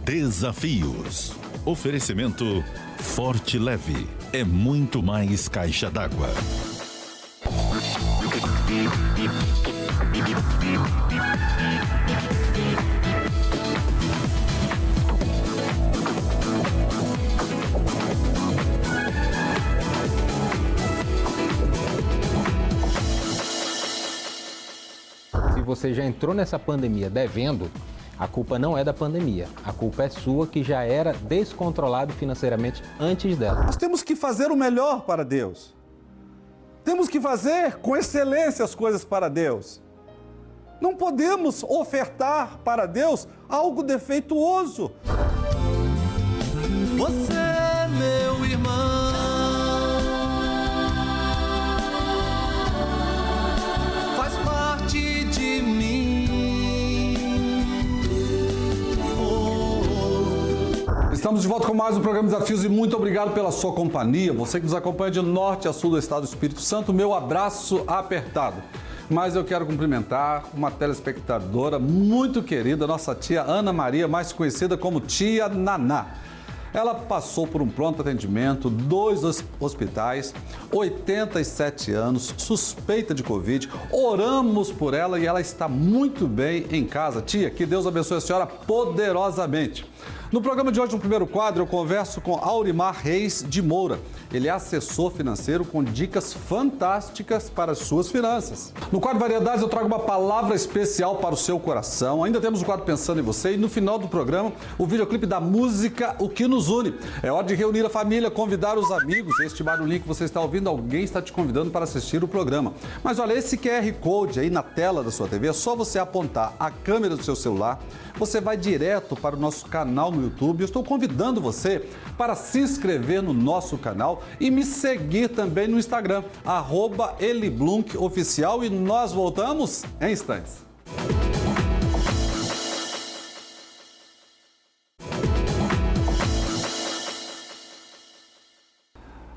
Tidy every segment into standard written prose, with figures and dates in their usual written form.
Desafios. Oferecimento Forte Leve. É muito mais caixa d'água. Se você já entrou nessa pandemia devendo, a culpa não é da pandemia. A culpa é sua, que já era descontrolado financeiramente antes dela. Nós temos que fazer o melhor para Deus. Temos que fazer com excelência as coisas para Deus. Não podemos ofertar para Deus algo defeituoso. Você é meu irmão, faz parte de mim. Estamos de volta com mais um programa Desafios e muito obrigado pela sua companhia. Você que nos acompanha de norte a sul do estado do Espírito Santo, meu abraço apertado. Mas eu quero cumprimentar uma telespectadora muito querida, nossa tia Ana Maria, mais conhecida como Tia Naná. Ela passou por um pronto atendimento, 2 hospitais, 87 anos, suspeita de Covid. Oramos por ela e ela está muito bem em casa. Tia, que Deus abençoe a senhora poderosamente. No programa de hoje, no primeiro quadro, eu converso com Aurimar Reis de Moura. Ele é assessor financeiro com dicas fantásticas para as suas finanças. No quadro Variedades, eu trago uma palavra especial para o seu coração. Ainda temos o quadro Pensando em Você e no final do programa, o videoclipe da música O Que Nos Une. É hora de reunir a família, convidar os amigos, estimar o link que você está ouvindo, alguém está te convidando para assistir o programa. Mas olha, esse QR Code aí na tela da sua TV, é só você apontar a câmera do seu celular, você vai direto para o nosso canal no YouTube. Eu estou convidando você para se inscrever no nosso canal e me seguir também no Instagram, @EliBlunk_oficial, e nós voltamos em instantes.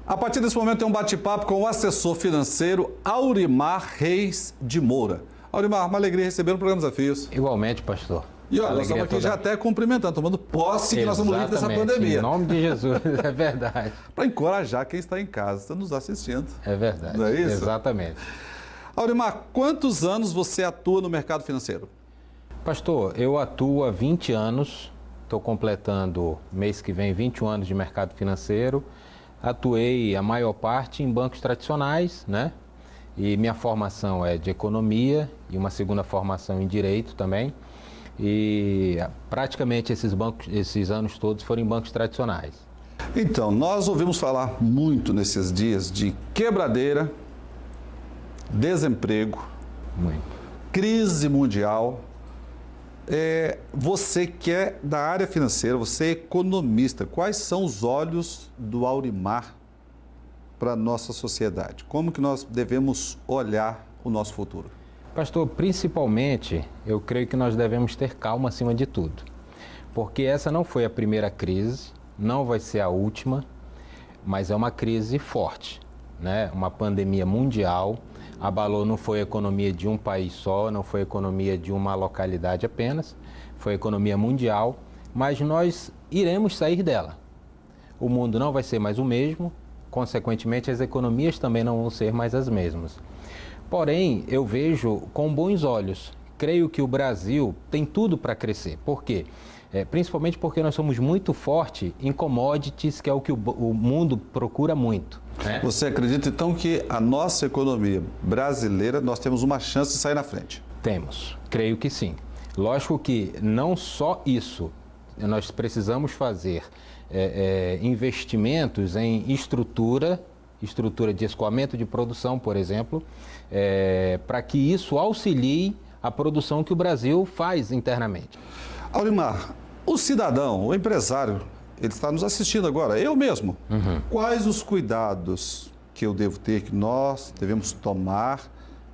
A partir desse momento tem um bate-papo com o assessor financeiro Aurimar Reis de Moura. Aurimar, uma alegria receber no programa Desafios. Igualmente, pastor. E olha, nós estamos aqui já até cumprimentando, tomando posse que nós estamos livres dessa pandemia. Em nome de Jesus, é verdade. Para encorajar quem está em casa, está nos assistindo. É verdade. Não é isso? Exatamente. Aurimar, quantos anos você atua no mercado financeiro? Pastor, eu atuo há 20 anos, estou completando mês que vem 21 anos de mercado financeiro. Atuei a maior parte em bancos tradicionais, né? E minha formação é de economia e uma segunda formação em direito também. E praticamente esses anos todos foram em bancos tradicionais. Então, nós ouvimos falar muito nesses dias de quebradeira, desemprego, crise mundial. Você que é da área financeira, você é economista, quais são os olhos do Aurimar para a nossa sociedade? Como que nós devemos olhar o nosso futuro? Pastor, principalmente, eu creio que nós devemos ter calma acima de tudo. Porque essa não foi a primeira crise, não vai ser a última, mas é uma crise forte, né? Uma pandemia mundial, abalou, não foi a economia de um país só, não foi a economia de uma localidade apenas, foi a economia mundial, mas nós iremos sair dela. O mundo não vai ser mais o mesmo, consequentemente as economias também não vão ser mais as mesmas. Porém, eu vejo com bons olhos. Creio que o Brasil tem tudo para crescer. Por quê? Principalmente porque nós somos muito fortes em commodities, que é o que o mundo procura muito. Né? Você acredita, então, que a nossa economia brasileira, nós temos uma chance de sair na frente? Temos. Creio que sim. Lógico que não só isso. Nós precisamos fazer investimentos em estrutura de escoamento de produção, por exemplo, para que isso auxilie a produção que o Brasil faz internamente. Aurimar, o cidadão, o empresário, ele está nos assistindo agora, eu mesmo. Quais os cuidados que eu devo ter, que nós devemos tomar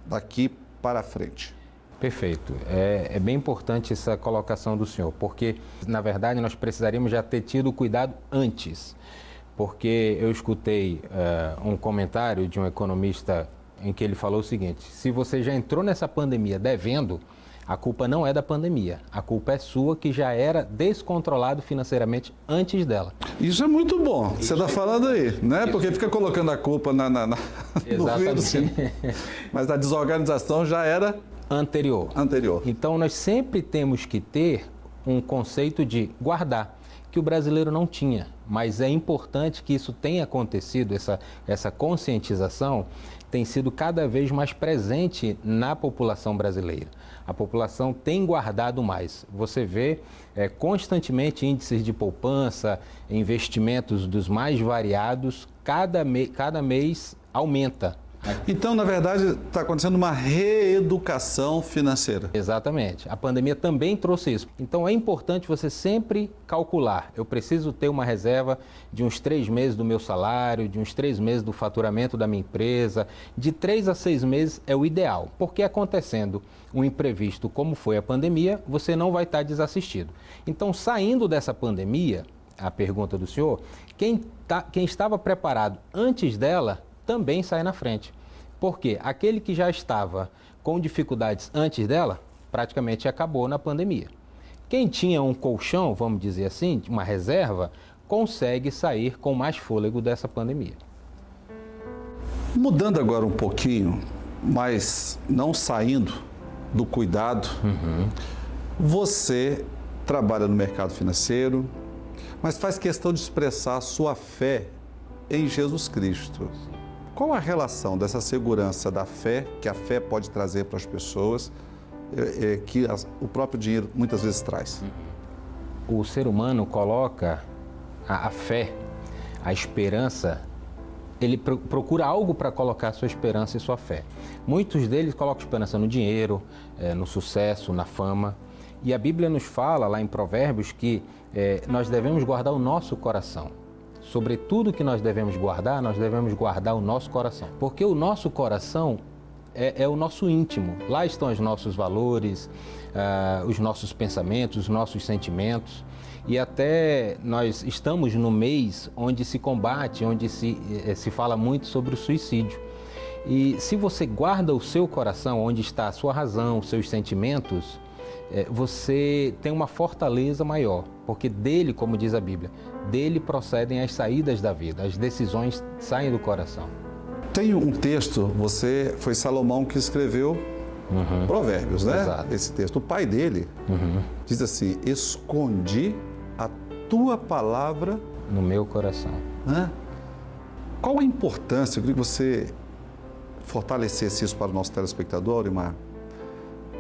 daqui para frente? Perfeito. É bem importante essa colocação do senhor, porque, na verdade, nós precisaríamos já ter tido cuidado antes. Porque eu escutei um comentário de um economista em que ele falou o seguinte: se você já entrou nessa pandemia devendo, A culpa não é da pandemia, a culpa é sua, que já era descontrolado financeiramente antes dela. Isso é muito bom, você está falando aí, né? Porque fica colocando a culpa no vírus, mas a desorganização já era anterior. anterior. Então nós sempre temos que ter um conceito de guardar, que o brasileiro não tinha, mas é importante que isso tenha acontecido, essa conscientização tem sido cada vez mais presente na população brasileira. A população tem guardado mais. Você vê constantemente índices de poupança, investimentos dos mais variados, cada mês aumenta. Então, na verdade, está acontecendo uma reeducação financeira. Exatamente. A pandemia também trouxe isso. Então, é importante você sempre calcular. Eu preciso ter uma reserva de uns 3 meses do meu salário, de uns 3 meses do faturamento da minha empresa. De 3 a 6 meses é o ideal. Porque acontecendo um imprevisto como foi a pandemia, você não vai estar desassistido. Então, saindo dessa pandemia, a pergunta do senhor, quem estava preparado antes dela também sai na frente. Porque aquele que já estava com dificuldades antes dela, praticamente acabou na pandemia. Quem tinha um colchão, vamos dizer assim, uma reserva, consegue sair com mais fôlego dessa pandemia. Mudando agora um pouquinho, mas não saindo do cuidado, você trabalha no mercado financeiro, mas faz questão de expressar a sua fé em Jesus Cristo. Qual a relação dessa segurança da fé, que a fé pode trazer para as pessoas, que o próprio dinheiro muitas vezes traz? O ser humano coloca a fé, a esperança, ele procura algo para colocar sua esperança e sua fé. Muitos deles colocam esperança no dinheiro, no sucesso, na fama. E a Bíblia nos fala, lá em Provérbios, que nós devemos guardar o nosso coração. Sobre tudo que nós devemos guardar o nosso coração. Porque o nosso coração é o nosso íntimo. Lá estão os nossos valores, os nossos pensamentos, os nossos sentimentos. E até nós estamos no mês onde se combate, onde se fala muito sobre o suicídio. E se você guarda o seu coração, onde está a sua razão, os seus sentimentos, você tem uma fortaleza maior, porque dele, como diz a Bíblia, dele procedem as saídas da vida, as decisões saem do coração. Tem um texto, foi Salomão que escreveu Provérbios, né? Exato. Esse texto. O pai dele diz assim: escondi a tua palavra no meu coração. Qual a importância, eu queria que você fortalecesse isso para o nosso telespectador, Aurimar,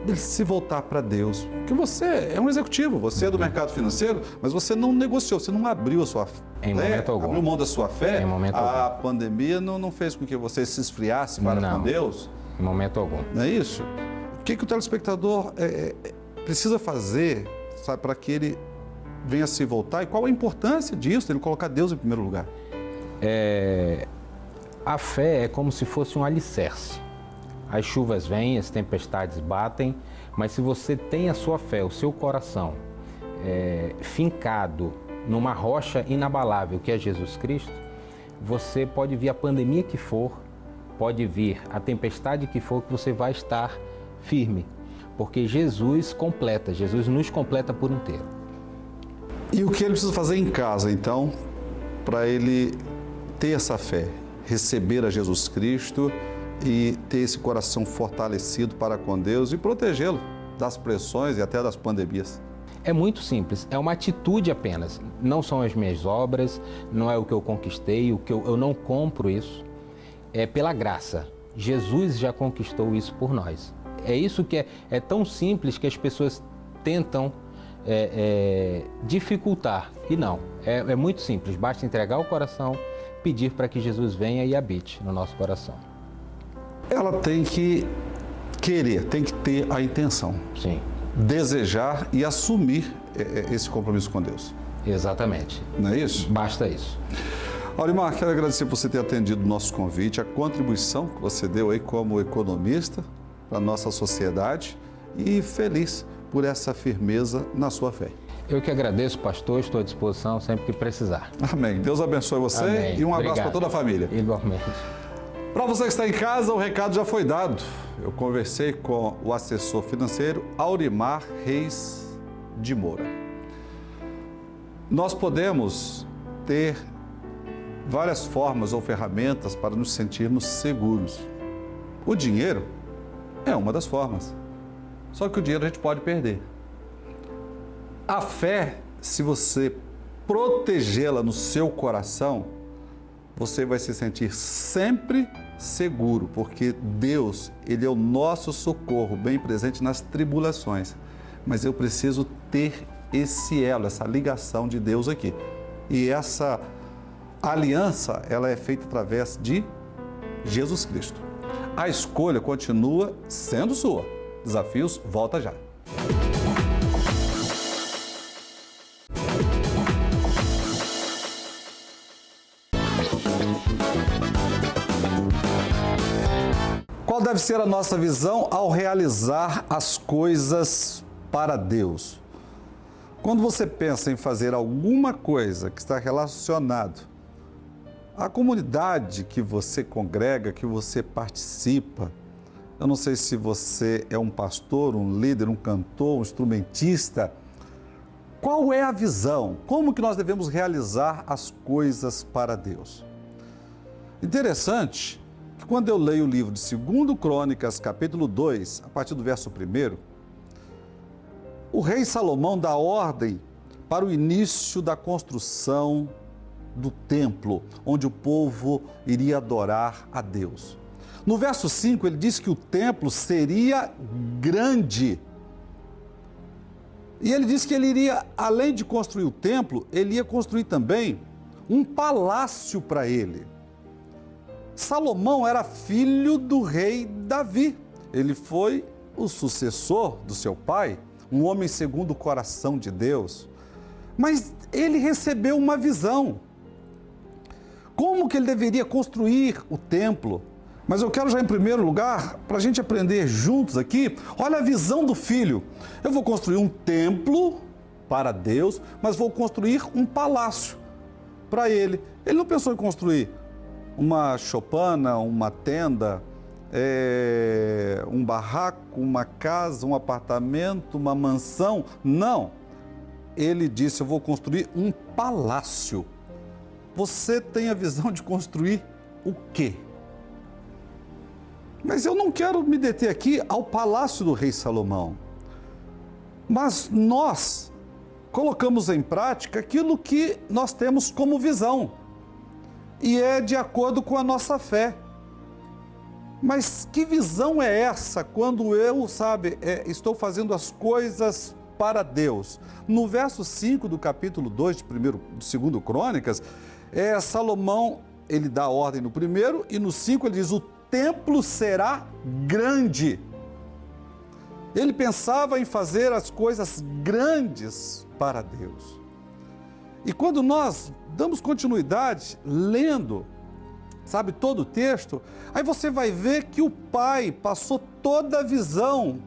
dele se voltar para Deus? Porque você é um executivo, você é do mercado financeiro, mas você não negociou, você não abriu a sua fé. Em momento algum. Abriu mão da sua fé. Em momento a algum. pandemia não fez com que você se esfriasse para com Deus? Em momento algum. Não é isso? O que o telespectador precisa fazer, sabe, para que ele venha se voltar? E qual a importância disso, dele colocar Deus em primeiro lugar? A fé é como se fosse um alicerce. As chuvas vêm, as tempestades batem, mas se você tem a sua fé, o seu coração fincado numa rocha inabalável, que é Jesus Cristo, você pode vir a pandemia que for, pode vir a tempestade que for, que você vai estar firme, porque Jesus nos completa por inteiro. E o que ele precisa fazer em casa, então, para ele ter essa fé, receber a Jesus Cristo e ter esse coração fortalecido para com Deus e protegê-lo das pressões e até das pandemias? É muito simples, é uma atitude apenas. Não são as minhas obras, não é o que eu conquistei, eu não compro isso. É pela graça. Jesus já conquistou isso por nós. É isso que é tão simples que as pessoas tentam dificultar. E não, é muito simples. Basta entregar o coração, pedir para que Jesus venha e habite no nosso coração. Ela tem que querer, tem que ter a intenção. Sim. Desejar e assumir esse compromisso com Deus. Exatamente. Não é isso? Basta isso. Aurimar, quero agradecer por você ter atendido o nosso convite, a contribuição que você deu aí como economista para a nossa sociedade e feliz por essa firmeza na sua fé. Eu que agradeço, pastor, estou à disposição sempre que precisar. Amém. Deus abençoe você. Amém. E um abraço Obrigado. para toda a família. Igualmente. Para você que está em casa, o recado já foi dado. eu conversei com o assessor financeiro Aurimar Reis de Moura. Nós podemos ter várias formas ou ferramentas para nos sentirmos seguros. O dinheiro é uma das formas. Só que o dinheiro a gente pode perder. A fé, se você protegê-la no seu coração, você vai se sentir sempre seguro, porque Deus, Ele é o nosso socorro, bem presente nas tribulações. Mas eu preciso ter esse elo, essa ligação de Deus aqui. E essa aliança, ela é feita através de Jesus Cristo. A escolha continua sendo sua. Desafios, volta já. Qual deve ser a nossa visão ao realizar as coisas para Deus? Quando você pensa em fazer alguma coisa que está relacionado à comunidade que você congrega, que você participa, eu não sei se você é um pastor, um líder, um cantor, um instrumentista, qual é a visão? Como que nós devemos realizar as coisas para Deus? Interessante que quando eu leio o livro de 2 Crônicas, capítulo 2, a partir do verso 1, o rei Salomão dá ordem para o início da construção do templo, onde o povo iria adorar a Deus. No verso 5, ele diz que o templo seria grande. E ele diz que ele iria, além de construir o templo, ele ia construir também um palácio para ele. Salomão era filho do rei Davi. Ele foi o sucessor do seu pai, um homem segundo o coração de Deus. Mas ele recebeu uma visão. Como que ele deveria construir o templo? Mas eu quero já em primeiro lugar, para a gente aprender juntos aqui, olha a visão do filho. Eu vou construir um templo para Deus, mas vou construir um palácio para ele. Ele não pensou em construir uma choupana, uma tenda, um barraco, uma casa, um apartamento, uma mansão. Não. Ele disse, eu vou construir um palácio. Você tem a visão de construir o quê? Mas eu não quero me deter aqui ao palácio do rei Salomão. Mas nós colocamos em prática aquilo que nós temos como visão. E é de acordo com a nossa fé. Mas que visão é essa quando eu, estou fazendo as coisas para Deus? No verso 5 do capítulo 2 de 2 Crônicas, Salomão, ele dá ordem no 1 e no 5 ele diz, o templo será grande. Ele pensava em fazer as coisas grandes para Deus. E quando nós damos continuidade, lendo, todo o texto, aí você vai ver que o pai passou toda a visão,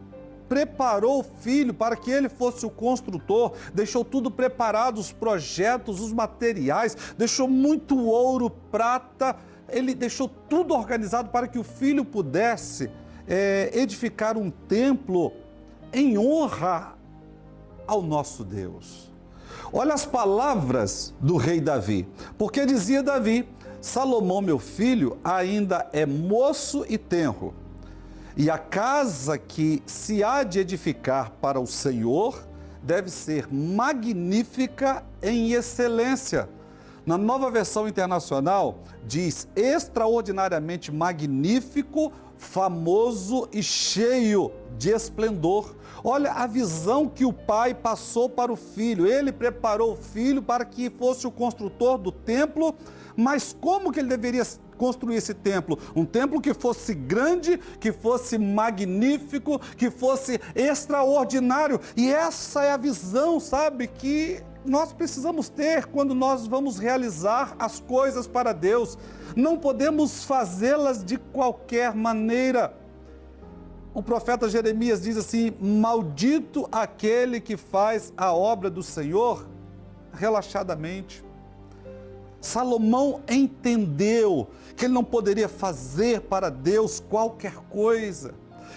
preparou o filho para que ele fosse o construtor, deixou tudo preparado, os projetos, os materiais, deixou muito ouro, prata, ele deixou tudo organizado para que o filho pudesse edificar um templo em honra ao nosso Deus. Olha as palavras do rei Davi, porque dizia Davi, Salomão, meu filho, ainda é moço e tenro, e a casa que se há de edificar para o Senhor deve ser magnífica em excelência. Na Nova Versão Internacional diz extraordinariamente magnífico, famoso e cheio de esplendor. Olha a visão que o pai passou para o filho. Ele preparou o filho para que fosse o construtor do templo, mas como que ele deveria construir esse templo? Um templo que fosse grande, que fosse magnífico, que fosse extraordinário. E essa é a visão, que nós precisamos ter quando nós vamos realizar as coisas para Deus. Não podemos fazê-las de qualquer maneira. O profeta Jeremias diz assim, maldito aquele que faz a obra do Senhor relaxadamente. Salomão entendeu que ele não poderia fazer para Deus qualquer coisa.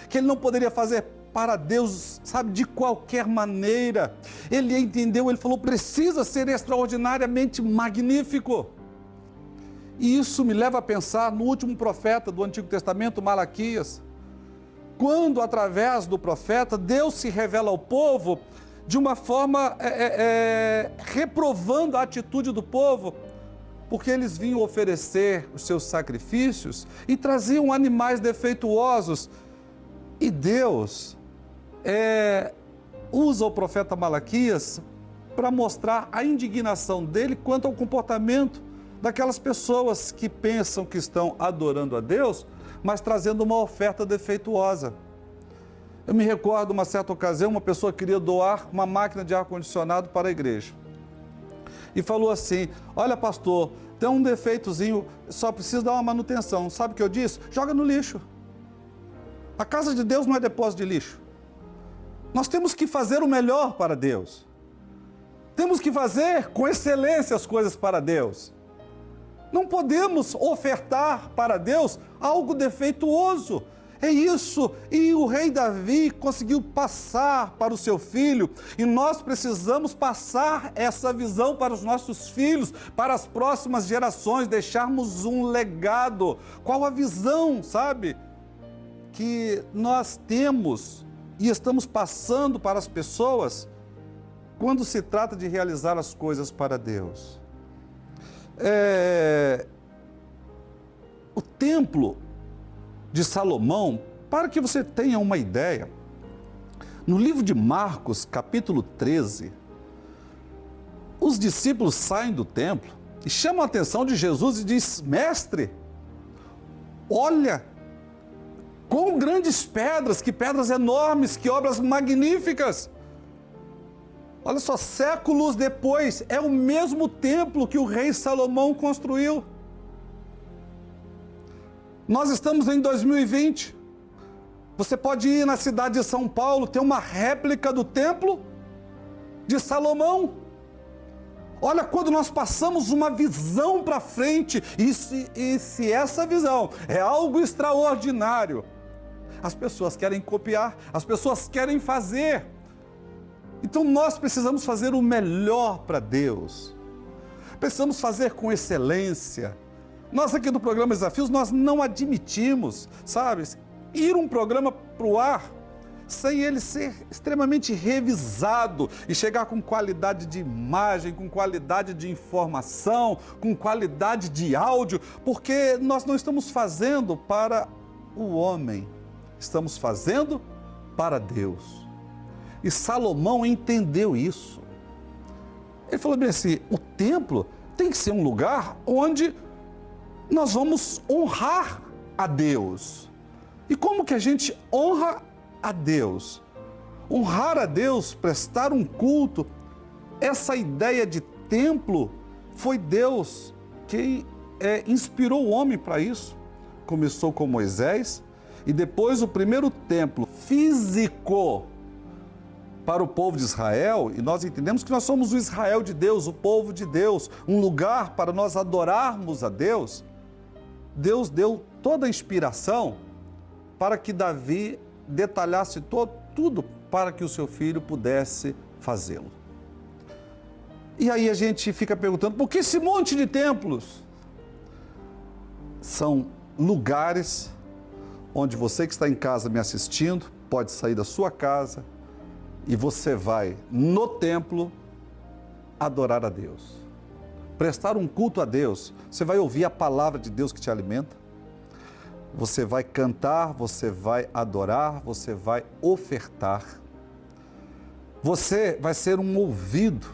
que ele não poderia fazer para Deus, sabe, de qualquer maneira. Ele entendeu, ele falou, precisa ser extraordinariamente magnífico. E isso me leva a pensar no último profeta do Antigo Testamento, Malaquias, quando, através do profeta, Deus se revela ao povo de uma forma reprovando a atitude do povo, porque eles vinham oferecer os seus sacrifícios e traziam animais defeituosos. E Deus usa o profeta Malaquias para mostrar a indignação dele quanto ao comportamento daquelas pessoas que pensam que estão adorando a Deus, mas trazendo uma oferta defeituosa. Eu me recordo, uma certa ocasião, uma pessoa queria doar uma máquina de ar-condicionado para a igreja. E falou assim, olha pastor, tem um defeitozinho, só precisa dar uma manutenção. Sabe o que eu disse? Joga no lixo. A casa de Deus não é depósito de lixo. Nós temos que fazer o melhor para Deus. Temos que fazer com excelência as coisas para Deus. Não podemos ofertar para Deus algo defeituoso. É isso. E o rei Davi conseguiu passar para o seu filho. E nós precisamos passar essa visão para os nossos filhos, para as próximas gerações, deixarmos um legado. Qual a visão, sabe, que nós temos e estamos passando para as pessoas quando se trata de realizar as coisas para Deus? O templo de Salomão, para que você tenha uma ideia, no livro de Marcos, capítulo 13, os discípulos saem do templo e chamam a atenção de Jesus e diz, mestre, olha, quão grandes pedras, que pedras enormes, que obras magníficas. Olha só, séculos depois, é o mesmo templo que o rei Salomão construiu. Nós estamos em 2020. Você pode ir na cidade de São Paulo, tem uma réplica do templo de Salomão. Olha, quando nós passamos uma visão para frente, e se essa visão é algo extraordinário, as pessoas querem copiar, as pessoas querem fazer. Então nós precisamos fazer o melhor para Deus. Precisamos fazer com excelência. Nós aqui do programa Desafios, nós não admitimos, sabe, ir um programa para o ar sem ele ser extremamente revisado e chegar com qualidade de imagem, com qualidade de informação, com qualidade de áudio, porque nós não estamos fazendo para o homem, estamos fazendo para Deus. E Salomão entendeu isso. Ele falou bem assim, o templo tem que ser um lugar onde nós vamos honrar a Deus. E como que a gente honra a Deus? Honrar a Deus, prestar um culto, essa ideia de templo, foi Deus quem inspirou o homem para isso. Começou com Moisés e depois o primeiro templo físico para o povo de Israel, e nós entendemos que nós somos o Israel de Deus, o povo de Deus, um lugar para nós adorarmos a Deus. Deus deu toda a inspiração para que Davi detalhasse tudo para que o seu filho pudesse fazê-lo. E aí a gente fica perguntando, por que esse monte de templos? São lugares onde você que está em casa me assistindo, pode sair da sua casa e você vai no templo adorar a Deus, prestar um culto a Deus. Você vai ouvir a palavra de Deus que te alimenta, você vai cantar, você vai adorar, você vai ofertar, você vai ser um ouvido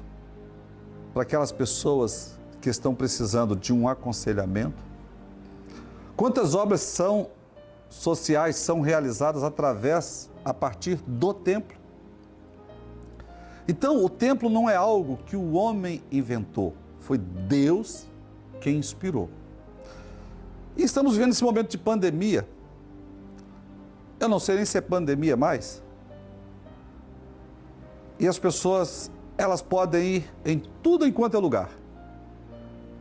para aquelas pessoas que estão precisando de um aconselhamento. Quantas obras sociais são realizadas a partir do templo? Então, o templo não é algo que o homem inventou, foi Deus quem inspirou. E estamos vivendo esse momento de pandemia. Eu não sei nem se é pandemia mais. E as pessoas, elas podem ir em tudo enquanto é lugar.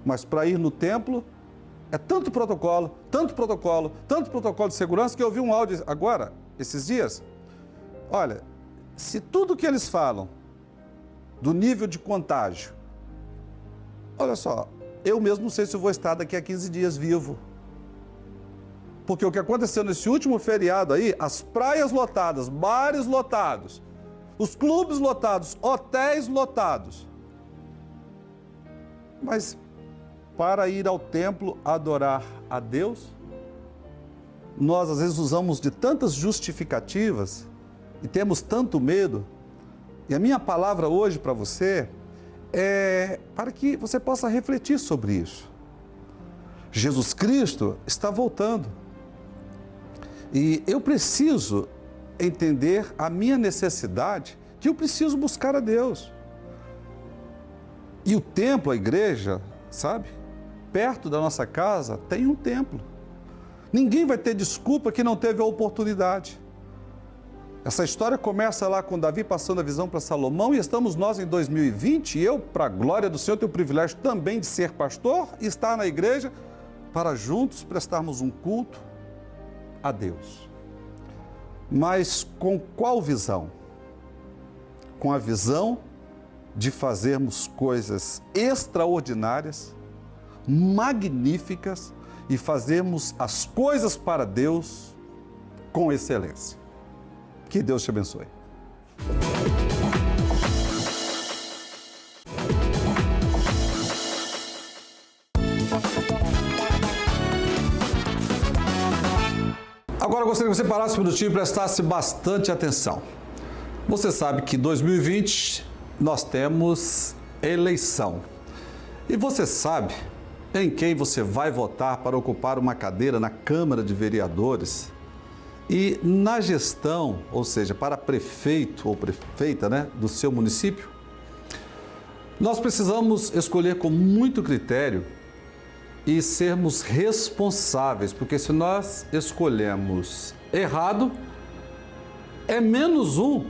Mas para ir no templo, é tanto protocolo, tanto protocolo, tanto protocolo de segurança, que eu vi um áudio agora, esses dias. Olha, se tudo que eles falam do nível de contágio, olha só, eu mesmo não sei se eu vou estar daqui a 15 dias vivo. Porque o que aconteceu nesse último feriado aí, as praias lotadas, bares lotados, os clubes lotados, hotéis lotados. Mas para ir ao templo adorar a Deus, nós às vezes usamos de tantas justificativas e temos tanto medo. E a minha palavra hoje para você é para que você possa refletir sobre isso. Jesus Cristo está voltando. E eu preciso entender a minha necessidade, que eu preciso buscar a Deus. E o templo, a igreja, sabe? Perto da nossa casa tem um templo. Ninguém vai ter desculpa que não teve a oportunidade. Essa história começa lá com Davi passando a visão para Salomão e estamos nós em 2020 e eu, para a glória do Senhor, tenho o privilégio também de ser pastor e estar na igreja para juntos prestarmos um culto a Deus. Mas com qual visão? Com a visão de fazermos coisas extraordinárias, magníficas e fazermos as coisas para Deus com excelência. Que Deus te abençoe. Agora eu gostaria que você parasse um minutinho e prestasse bastante atenção. Você sabe que em 2020 nós temos eleição. E você sabe em quem você vai votar para ocupar uma cadeira na Câmara de Vereadores? E na gestão, ou seja, para prefeito ou prefeita, do seu município, nós precisamos escolher com muito critério e sermos responsáveis, porque se nós escolhemos errado, é menos um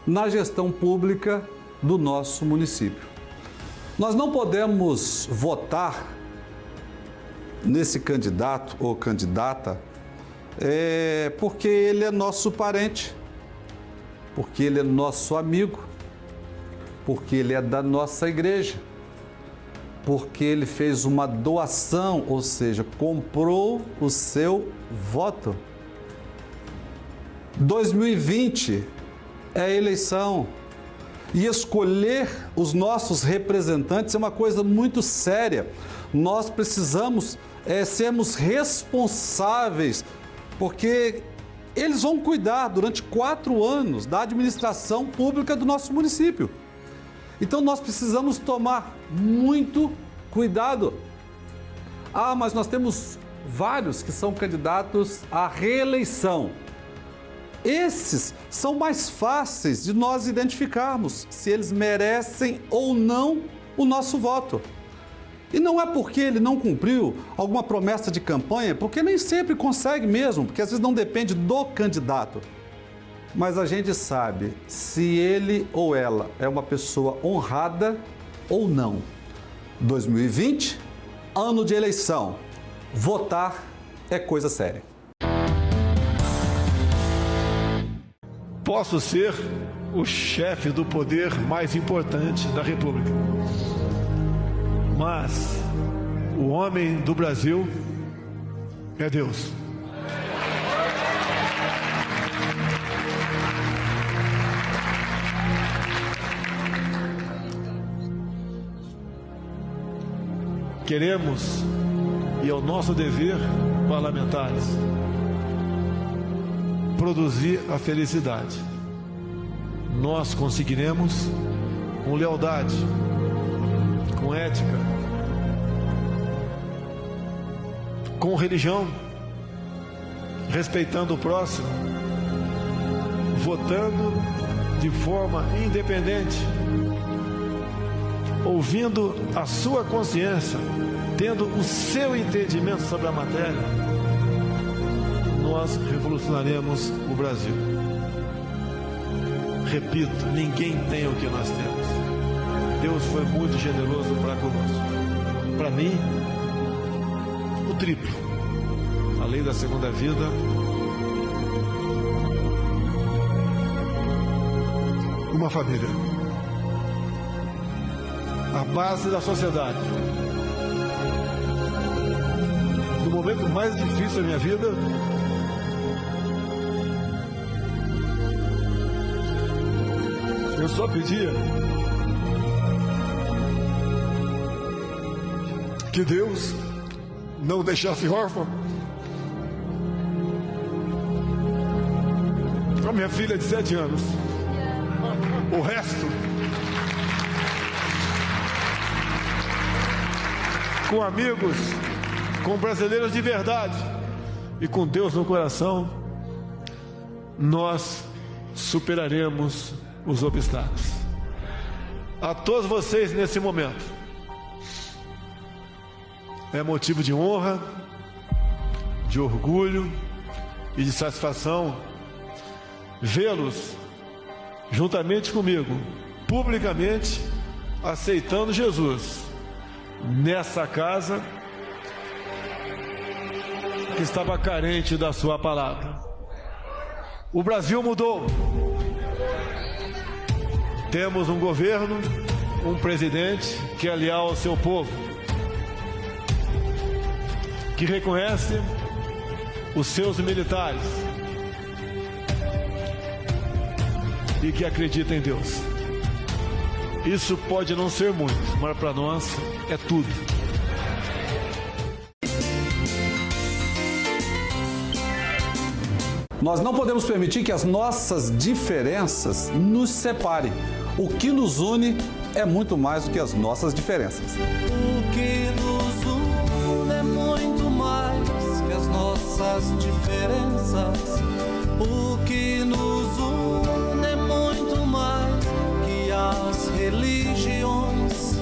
na gestão pública do nosso município. Nós não podemos votar nesse candidato ou candidata porque ele é nosso parente, porque ele é nosso amigo, porque ele é da nossa igreja, porque ele fez uma doação, ou seja, comprou o seu voto. 2020 é eleição e escolher os nossos representantes é uma coisa muito séria. Nós precisamos sermos responsáveis, porque eles vão cuidar durante 4 anos da administração pública do nosso município. Então nós precisamos tomar muito cuidado. Mas nós temos vários que são candidatos à reeleição. Esses são mais fáceis de nós identificarmos se eles merecem ou não o nosso voto. E não é porque ele não cumpriu alguma promessa de campanha, porque nem sempre consegue mesmo, porque às vezes não depende do candidato. Mas a gente sabe se ele ou ela é uma pessoa honrada ou não. 2020, ano de eleição. Votar é coisa séria. Posso ser o chefe do poder mais importante da República, mas o homem do Brasil é Deus. Queremos, e é o nosso dever, parlamentares, produzir a felicidade. Nós conseguiremos com lealdade, com ética, com religião, respeitando o próximo, votando de forma independente, ouvindo a sua consciência, tendo o seu entendimento sobre a matéria, nós revolucionaremos o Brasil. Repito, ninguém tem o que nós temos. Deus foi muito generoso para conosco. Para mim, o triplo. A lei da segunda vida uma família. A base da sociedade. No momento mais difícil da minha vida, eu só pedia que Deus não deixasse órfão a minha filha de 7 anos. O resto, com amigos, com brasileiros de verdade e com Deus no coração, nós superaremos os obstáculos. A todos vocês nesse momento, é motivo de honra, de orgulho e de satisfação vê-los juntamente comigo, publicamente aceitando Jesus nessa casa que estava carente da sua palavra. O Brasil mudou. Temos um governo, um presidente que é leal ao seu povo, que reconhece os seus militares e que acredita em Deus. Isso pode não ser muito, mas para nós é tudo. Nós não podemos permitir que as nossas diferenças nos separem. O que nos une é muito mais do que as nossas diferenças. O que nos une é muito mais que as nossas diferenças. O que nos une é muito mais que as religiões.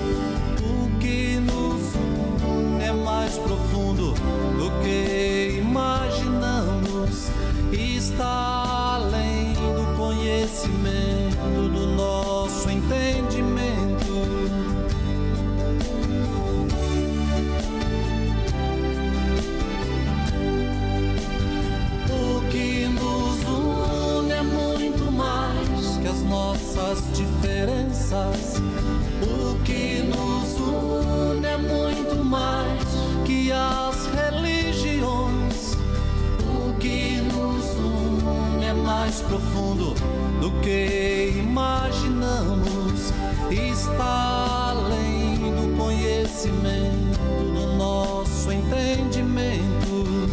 O que nos une é mais profundo do que imaginamos. Está além do conhecimento, do nosso entendimento. O que nos une é muito mais que as nossas diferenças. O que nos une é muito mais que as religiões. O que nos une é mais profundo do que imaginamos. Está além do conhecimento, do nosso entendimento.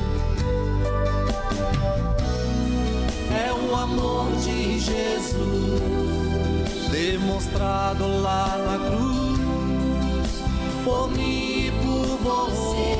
É o amor de Jesus demonstrado lá na cruz, por mim e por você.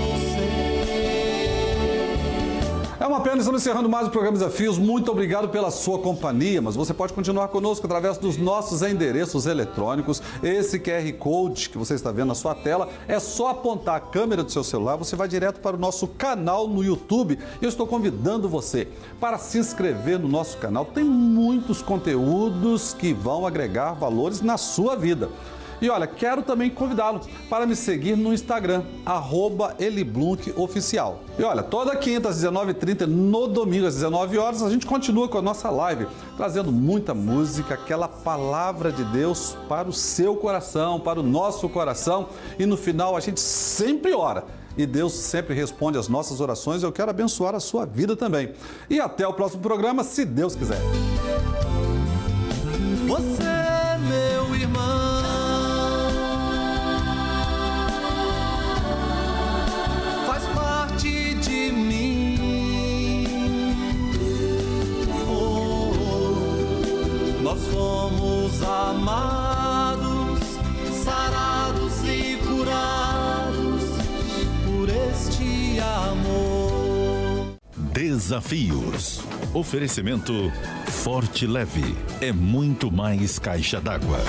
É uma pena, estamos encerrando mais o programa Desafios. Muito obrigado pela sua companhia, mas você pode continuar conosco através dos nossos endereços eletrônicos. Esse QR Code que você está vendo na sua tela, é só apontar a câmera do seu celular, você vai direto para o nosso canal no YouTube. Eu estou convidando você para se inscrever no nosso canal. Tem muitos conteúdos que vão agregar valores na sua vida. E olha, quero também convidá-lo para me seguir no Instagram, @eliblunkoficial. E olha, toda quinta às 19h30, no domingo às 19 horas, a gente continua com a nossa live, trazendo muita música, aquela palavra de Deus para o seu coração, para o nosso coração. E no final a gente sempre ora. E Deus sempre responde às nossas orações. Eu quero abençoar a sua vida também. E até o próximo programa, se Deus quiser. Você, meu irmão, faz parte de mim. Nós fomos amados, sarados e curados por este amor. Desafios. Oferecimento Forte Leve. É muito mais caixa d'água.